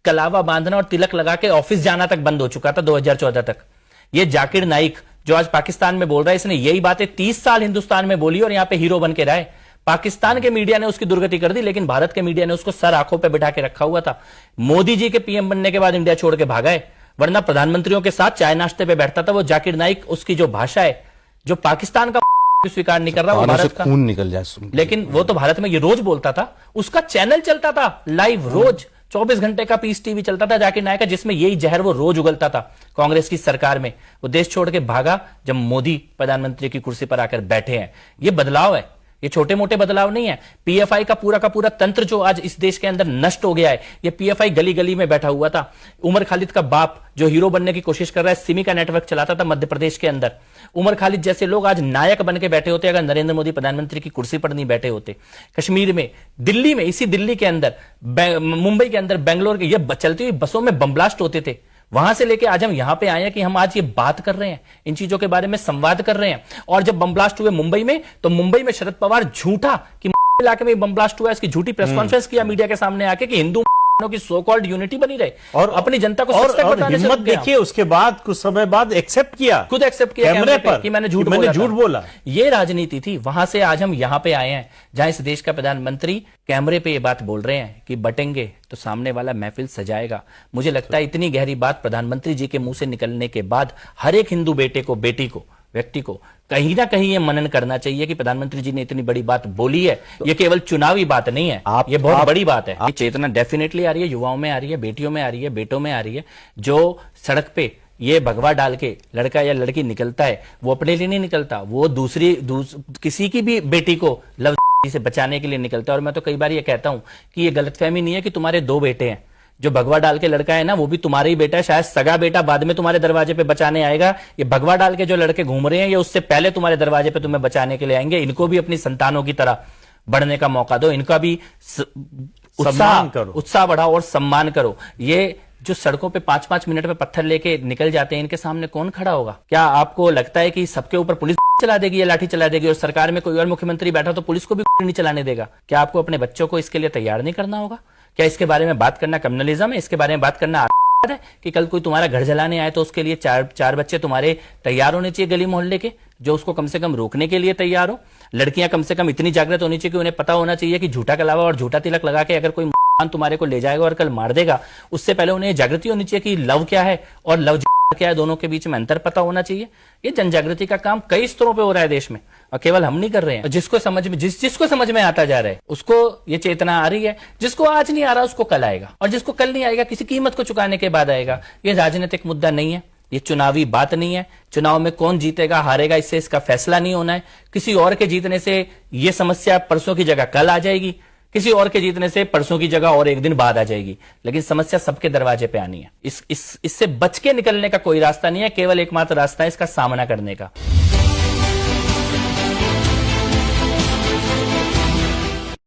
कलावा बांधना और तिलक लगा के ऑफिस जाना तक बंद हो चुका था 2014 तक। ये जाकिर नाइक जो आज पाकिस्तान में बोल रहा है, इसने यही बातें 30 साल हिंदुस्तान में बोली और यहां पे हीरो बन के रहा है। पाकिस्तान के मीडिया ने उसकी दुर्गति कर दी, लेकिन भारत के मीडिया ने उसको सर आंखों पे बिठा के रखा हुआ था। मोदी जी के पीएम बनने के बाद इंडिया छोड़ के भागा है, वरना प्रधानमंत्रियों के साथ चाय नाश्ते पे बैठता था वो जाकिर नाइक। उसकी जो भाषा है, जो पाकिस्तान का स्वीकार नहीं कर रहा, वो भारत का खून निकल जाए, लेकिन वो तो भारत में ये रोज बोलता था। उसका चैनल चलता था लाइव, रोज 24 घंटे का पीस टीवी चलता था जाकिर नाइक का, जिसमें यही जहर वो रोज उगलता था कांग्रेस की सरकार में। वो देश छोड़ के भागा जब मोदी प्रधानमंत्री की कुर्सी पर आकर बैठे हैं। ये बदलाव है, ये छोटे मोटे बदलाव नहीं है। पीएफआई का पूरा तंत्र जो आज इस देश के अंदर नष्ट हो गया है, ये पीएफआई गली गली में बैठा हुआ था। उमर खालिद का बाप जो हीरो बनने की कोशिश कर रहा है, सिमी का नेटवर्क चलाता था मध्य प्रदेश के अंदर। उमर खालिद जैसे लोग आज नायक बन के बैठे होते अगर नरेंद्र मोदी प्रधानमंत्री की कुर्सी पर नहीं बैठे होते। कश्मीर में, दिल्ली में, इसी दिल्ली के अंदर, मुंबई के अंदर, बेंगलोर के, ये चलती हुई बसों में बम ब्लास्ट होते थे। वहां से लेके आज हम यहां पे आए हैं कि हम आज ये बात कर रहे हैं, इन चीजों के बारे में संवाद कर रहे हैं। और जब बम ब्लास्ट हुए मुंबई में, तो मुंबई में शरद पवार झूठा कि इलाके में बम ब्लास्ट हुआ, इसकी झूठी प्रेस कॉन्फ्रेंस किया मीडिया के सामने आके कि हिंदू की सो कॉल्ड यूनिटी बनी रहे और अपनी जनता को और हिम्मत देखिए, उसके बाद कुछ समय बाद एक्सेप्ट किया, खुद एक्सेप्ट किया कैमरे पर कि मैंने झूठ बोला। ये राजनीति थी। वहां से आज हम यहां पे आए हैं जहां इस देश का प्रधानमंत्री कैमरे पे ये बात बोल रहे हैं कि बटेंगे तो सामने वाला महफिल सजाएगा। मुझे लगता है इतनी गहरी बात प्रधानमंत्री जी के मुंह से निकलने के बाद हर एक हिंदू बेटे को, बेटी को, व्यक्ति को कहीं ना कहीं ये मनन करना चाहिए कि प्रधानमंत्री जी ने इतनी बड़ी बात बोली है। ये केवल चुनावी बात नहीं है, ये बहुत बड़ी बात है। ये चेतना डेफिनेटली आ रही है, युवाओं में आ रही है, बेटियों में आ रही है, बेटों में आ रही है। जो सड़क पे ये भगवा डाल के लड़का या लड़की निकलता है, वो अपने लिए नहीं निकलता, वो किसी की भी बेटी को लव से बचाने के लिए निकलता है। और मैं तो कई बार ये कहता हूं कि ये गलतफहमी नहीं है कि तुम्हारे 2 बेटे हैं। जो भगवा डाल के लड़का है ना, वो भी तुम्हारा ही बेटा है। शायद सगा बेटा बाद में तुम्हारे दरवाजे पे बचाने आएगा। ये भगवा डाल के जो लड़के घूम रहे हैं, ये उससे पहले तुम्हारे दरवाजे पे तुम्हें बचाने के लिए आएंगे। इनको भी अपनी संतानों की तरह बढ़ने का मौका दो, इनका भी उत्साह बढ़ाओ और सम्मान करो। ये जो सड़कों पे 5-5 मिनट में पत्थर लेके निकल जाते हैं, इनके सामने कौन खड़ा होगा? क्या आपको लगता है कि सबके ऊपर पुलिस चला देगी या लाठी चला देगी, और सरकार में कोई और मुख्यमंत्री बैठा तो पुलिस को भी नहीं चलाने देगा? क्या आपको अपने बच्चों को इसके लिए तैयार नहीं करना होगा? क्या इसके बारे में बात करना क्रिमिनलिज्म है? इसके बारे में बात करना है कि कल कोई तुम्हारा घर जलाने आए तो उसके लिए चार बच्चे तुम्हारे तैयार होने चाहिए गली मोहल्ले के, जो उसको कम से कम रोकने के लिए तैयार हो। लड़कियां कम से कम इतनी जागृत होनी चाहिए कि उन्हें पता होना चाहिए कि झूठा कलावा और झूठा तिलक लगा के अगर कोई तुम्हारे को ले जाएगा और कल मार देगा, उससे पहले उन्हें जागृति होनी चाहिए कि लव क्या है और लव क्या है, दोनों के बीच में अंतर पता होना चाहिए। ये जनजागृति का काम कई स्तरों पे हो रहा है देश में, और केवल हम नहीं कर रहे हैं। जिसको समझ में आता जा रहा है उसको ये चेतना आ रही है। जिसको आज नहीं आ रहा उसको कल आएगा, और जिसको कल नहीं आएगा किसी कीमत को चुकाने के बाद आएगा। ये राजनीतिक मुद्दा नहीं है, ये चुनावी बात नहीं है। चुनाव में कौन जीतेगा हारेगा इससे इसका फैसला नहीं होना है। किसी और के जीतने से ये समस्या परसों की जगह कल आ जाएगी, किसी और के जीतने से परसों की जगह और एक दिन बाद आ जाएगी, लेकिन समस्या सबके दरवाजे पे आनी है। इससे बच के निकलने का कोई रास्ता नहीं है, केवल एकमात्र रास्ता है इसका सामना करने का।